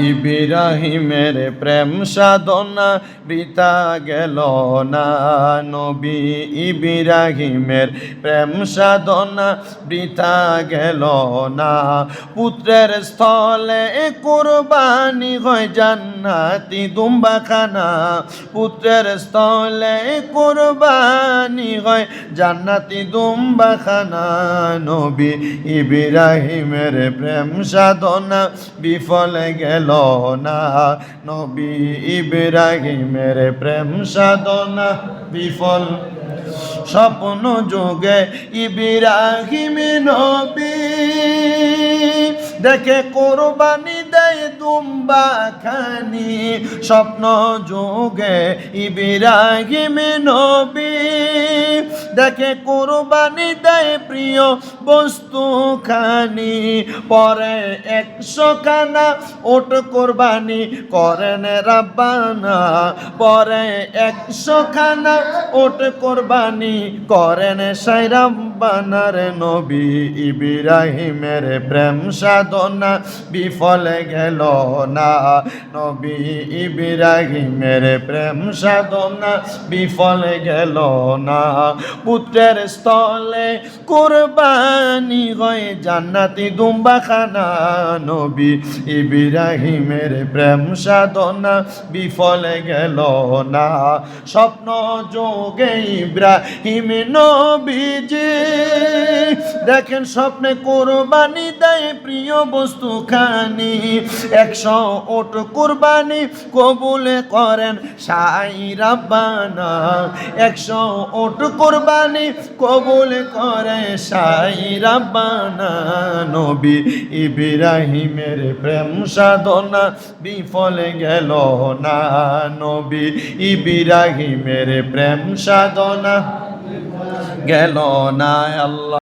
ইব্রাহিমের প্রেম সাধনা বৃথা গেল না। নবী ইব্রাহিমের প্রেম সাধনা বৃথা গেল না। পুত্রের স্থলে কুরবানি হয় জান্নাতি দুম্বাখানা। পুত্রের স্থলে কুরবানি হয় জান্নাতি দুম্বাখানা। নবী ইব্রাহিমের প্রেম সাধনা বিফল গেল না। নবী ইব্রাহিমের প্রেম সাধনা বিফল। স্বপ্ন যোগে ইব্রাহিম নবী দেখে কোরবানি দেয় দুম্বা খানি। স্বপ্ন যোগে ইব্রাহিম নবী দেখে কোরবানি দেয় প্রিয় বস্তু খানি। পরে 100 খানা ওট কোরবানি করেন রাব্বানা। পরে 100 খানা ওট কোরবানি করেন সাই রাব্বানার। নবী ইব্রাহিমের প্রেম সাধনা বিফল গেল না। নবী ইব্রাহিমের প্রেম সাধনা বিফল গেল না। পুত্রের স্থলে কুরবানি হয় জান্নাতি দুম্বাখানা। নবী ইব্রাহিমের প্রেম সাধনা বিফল গেল না। স্বপ্ন যোগে ইব্রাহিম নবীজি দেখেন স্বপ্নে কোরবানি দেয় প্রিয় বস্তু খানি। 100 ওট কোরবানি কবুল করেন সাই রাব্বানা। 100 ওট কোরবানি কবুল করে সাই রাব্বানা। নবী ইব্রাহিমের প্রেম সাধনা বিফল গেল না। নবী ইব্রাহিমের প্রেম সাধনা গেল না। আল্লাহ।